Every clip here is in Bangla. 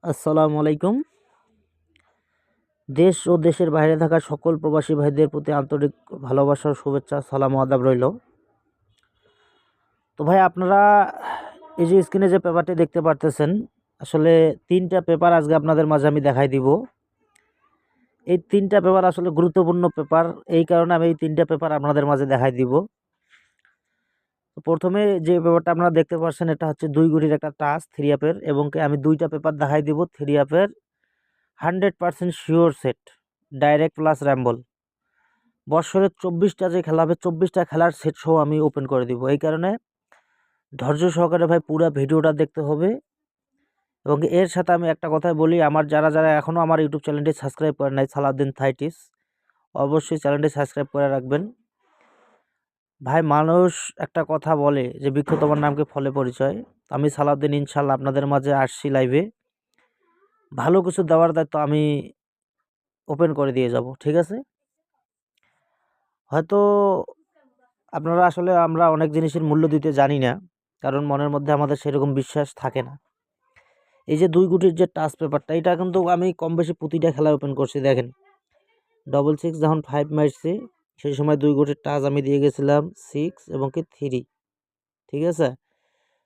আসসালামু আলাইকুম। দেশ ও দেশের বাইরে থাকা সকল প্রবাসী ভাইদের প্রতি আন্তরিক ভালোবাসা ও শুভেচ্ছা, সালাম ও আদাব রইল। তো ভাই, আপনারা এই যে স্ক্রিনে যে পেপারটি দেখতে পারতেছেন, আসলে 3টা পেপার আজকে আপনাদের মাঝে আমি দেখাই দিব। এই 3টা পেপার আসলে গুরুত্বপূর্ণ পেপার, এই কারণে আমি এই 3টা পেপার আপনাদের মাঝে দেখাই দিব। তো প্রথমে যে পেপারটা আপনারা দেখতে পাচ্ছেন, এটা হচ্ছে 2 গুটির একটা টাচ 3 অ্যাপের, এবং আমি 2টা পেপার দেখাই দিব 3 অ্যাপের 100% sure set, direct plus Rumble. বৎসরে 24টা যে খেলা হবে, 24টা খেলার সেট সহ আমি ওপেন করে দিব। এই কারণে ধৈর্য সহকারে ভাই পুরো ভিডিওটা দেখতে হবে। এবং এর সাথে আমি একটা কথাই বলি, আমার যারা যারা এখনও আমার ইউটিউব চ্যানেলটি সাবস্ক্রাইব করেন নাই, সালাউদ্দিন থাইটিস, অবশ্যই চ্যানেলটি সাবস্ক্রাইব করে রাখবেন। ভাই, মানুষ একটা কথা বলে যে বৃক্ষ তোমার নামকে ফলে পরিচয়। আমি সালাউদ্দিন ইনশাল্লাহ আপনাদের মাঝে আসছি লাইভে, ভালো কিছু দেওয়ার দায়িত্ব আমি ওপেন করে দিয়ে যাব, ঠিক আছে? হয়তো আপনারা আসলে আমরা অনেক জিনিসের মূল্য দিতে জানি না, কারণ মনের মধ্যে আমাদের সেরকম বিশ্বাস থাকে না। এই যে 2 গুটির যে টাচ পেপারটা, এটা কিন্তু আমি কম বেশি প্রতিটা খেলায় ওপেন করছি। দেখেন, 666 যখন 5 মারছি, সেই সময় 2 গুটির টাচ আমি দিয়ে গেছিলাম 6 এবং কি 3, ঠিক আছে?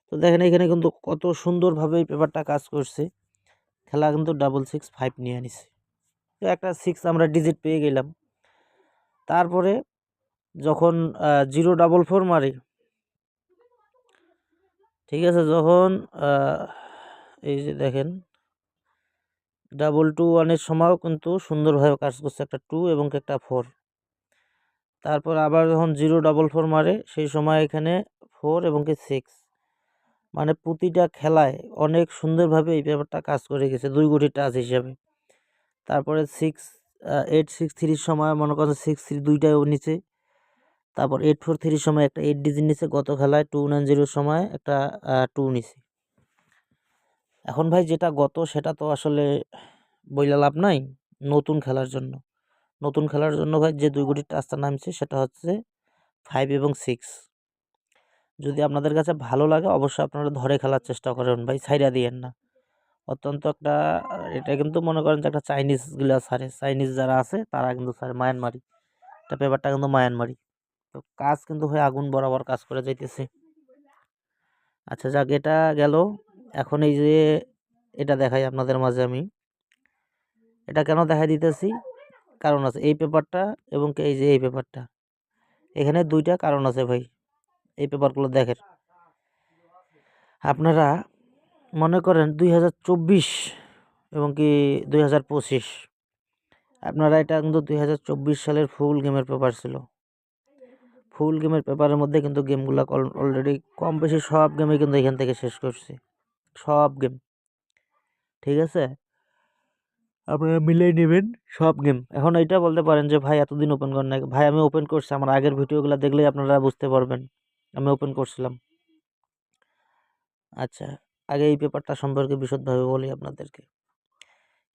তো দেখেন এখানে কিন্তু কত সুন্দরভাবে এই পেপারটা কাজ করছে। খেলা কিন্তু 665 নিয়ে নিছে, তো একটা 6 আমরা ডিজিট পেয়ে গেলাম। তারপরে যখন 044 মারি, ঠিক আছে, যখন এই যে দেখেন 221-এর সময়ও কিন্তু সুন্দরভাবে কাজ করছে, একটা 2 এবং একটা 4। তারপর আবার যখন 044 মারে, সেই সময় এখানে 4 এবং 6, মানে প্রতিটা খেলায় অনেক সুন্দরভাবে এই পেপারটা কাজ করে গেছে 2 গুটি টাচ হিসাবে। তারপরে 863-র সময় মনে করেন 6-3 দুইটাই নিচে। তারপর 843-র সময় একটা 8 ডিজিট নিচে, গত খেলায় 290-র সময় একটা 2 নিচে। এখন ভাই যেটা গত, সেটা তো আসলে বইলা লাভ নাই। নতুন খেলার জন্য ভাই যে 2 গুটির টাচটা নামছে, সেটা হচ্ছে 5 এবং 6। যদি আপনাদের কাছে ভালো লাগে অবশ্যই আপনারা ধরে খেলার চেষ্টা করেন ভাই, ছাইড়া দিয়েন না। অত্যন্ত একটা এটা কিন্তু মনে করেন যে একটা চাইনিজগুলা ছাড়ে, চাইনিজ যারা আছে তারা কিন্তু ছাড়ে, মায়ানমারি। এটা পেপারটা কিন্তু মায়ানমারি। তো কাজ কিন্তু ভাই আগুন বরাবর কাজ করে যাইতেছে। আচ্ছা যাক, এটা গেল। এখন এই যে এটা দেখাই আপনাদের মাঝে আমি, এটা কেন দেখাই দিতেছি, কারণ আছে। এই পেপারটা এবং এই যে এই পেপারটা, এখানে 2টা কারণ আছে ভাই। এই পেপারগুলো দেখেন, আপনারা মনে করেন 2024 এবং কি 2025, আপনারা এটা কিন্তু 2024 সালের ফুল গেমের পেপার ছিল। ফুল গেমের পেপারের মধ্যে কিন্তু গেমগুলো অলরেডি কম বেশি সব গেমে কিন্তু এখান থেকে শেষ করছে, সব গেম, ঠিক আছে? আপনারা মিলিয়ে নেবেন সব গেম। এখন এইটা বলতে পারেন যে ভাই এতদিন ওপেন করেন না। ভাই আমি ওপেন করছি, আমার আগের ভিডিওগুলো দেখলেই আপনারা বুঝতে পারবেন আমি ওপেন করছিলাম। আচ্ছা, আগে এই পেপারটা সম্পর্কে বিশদভাবে বলি আপনাদেরকে।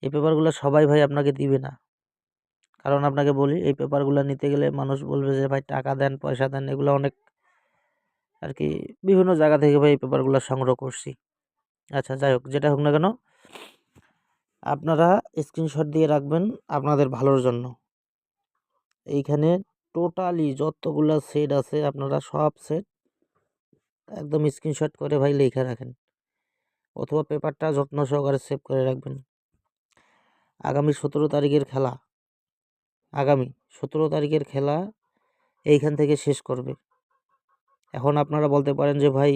এই পেপারগুলো সবাই ভাই আপনাকে দিবে না, কারণ আপনাকে বলি, এই পেপারগুলো নিতে গেলে মানুষ বলবে যে ভাই টাকা দেন, পয়সা দেন। এগুলো অনেক আর কি বিভিন্ন জায়গা থেকে ভাই এই পেপারগুলো সংগ্রহ করছি। আচ্ছা যাই হোক, যেটা হোক না কেন, আপনারা স্ক্রিনশট দিয়ে রাখবেন আপনাদের ভালোর জন্য। এইখানে টোটালি যতগুলা সেট আছে, আপনারা সব সেট একদম স্ক্রিনশট করে ভাই লিখে রাখেন, অথবা পেপারটা যত্ন সহকারে সেভ করে রাখবেন। আগামী 17 তারিখের খেলা, আগামী 17 তারিখের খেলা এইখান থেকে শেষ করবে। এখন আপনারা বলতে পারেন যে ভাই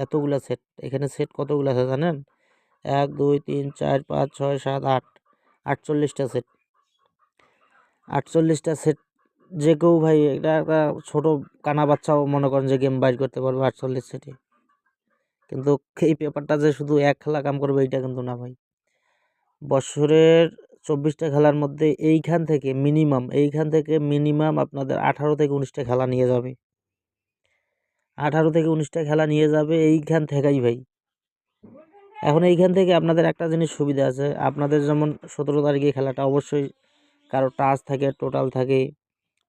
এতগুলা সেট, এখানে সেট কতগুলো আছে জানেন? 1 2 3 4 5 6 7 8, 48টা সেট। 48টা সেট যে কেউ ভাই, এটা একটা ছোট কানা বাচ্চাও মনে করেন যে গেম বাইর করতে পারবে 48 সেটে। কিন্তু এই পেপারটা যে শুধু এক খেলা কাম করবে এইটা কিন্তু না ভাই। বছরের 24টা খেলার মধ্যে এইখান থেকে মিনিমাম আপনাদের 18 থেকে 19টা খেলা নিয়ে যাবে। 18 থেকে 19টা খেলা নিয়ে যাবে এইখান থেকেই ভাই। এখন এইখান থেকে আপনাদের একটা জিনিস সুবিধা আছে, আপনাদের যেমন 17 তারিখে খেলাটা অবশ্যই কারো টাচ থাকে, টোটাল থাকে,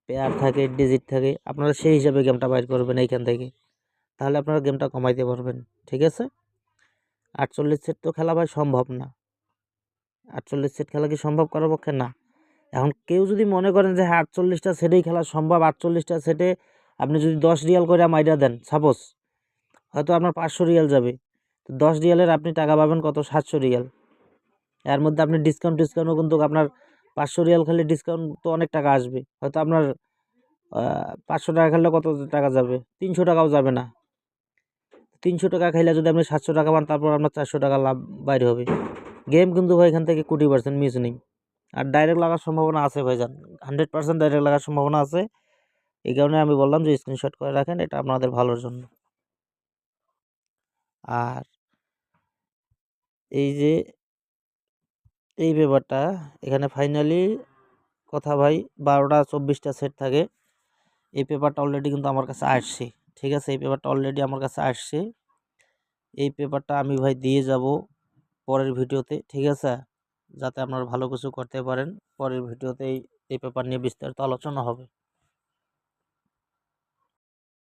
পেয়ার থাকে, ডিজিট থাকে, আপনারা সেই হিসাবে গেমটা বাইর করবেন এইখান থেকে, তাহলে আপনারা গেমটা কমাইতে পারবেন, ঠিক আছে? 48 সেট তো খেলা ভাই সম্ভব না, 48 সেট খেলা কি সম্ভব কারো পক্ষে? না। এখন কেউ যদি মনে করেন যে হ্যাঁ 48টা সেটেই খেলা সম্ভব, 48টা সেটে আপনি যদি 10 রিয়াল করে মাইরা দেন সাপোজ, হয়তো আপনার 500 রিয়াল যাবে। তো 10 রিয়ালের আপনি টাকা পাবেন কত? 700 রিয়াল। এর মধ্যে আপনি ডিসকাউন্টও কিন্তু আপনার 500 রিয়াল খেলে ডিসকাউন্ট তো অনেক টাকা আসবে। হয়তো আপনার 500 টাকা খেললে কত টাকা যাবে? 300 টাকাও যাবে না। 300 টাকা খাইলে যদি আপনি 700 টাকা পান, তারপর আপনার 400 টাকা লাভ বাইরে হবে। গেম কিন্তু ভাই এখান থেকে কোটি % মিস নেই। আর ডাইরেক্ট লাগার সম্ভাবনা আছে ভাইজান, 100% ডাইরেক্ট লাগার সম্ভাবনা আছে। এই কারণে আমি বললাম যে স্ক্রিনশট করে রাখেন, এটা আপনাদের ভালোর জন্য। আর এই যে এই ব্যাপারটা এখানে ফাইনালি কথা ভাই, 12টা 24টা সেট থাকে। এই পেপারটা অলরেডি কিন্তু আমার কাছে আসছে, ঠিক আছে? এই পেপারটা অলরেডি আমার কাছে আসছে। এই পেপারটা আমি ভাই দিয়ে যাব পরের ভিডিওতে, ঠিক আছে? যাতে আপনারা ভালো কিছু করতে পারেন। পরের ভিডিওতে এই পেপার নিয়ে বিস্তারিত আলোচনা হবে।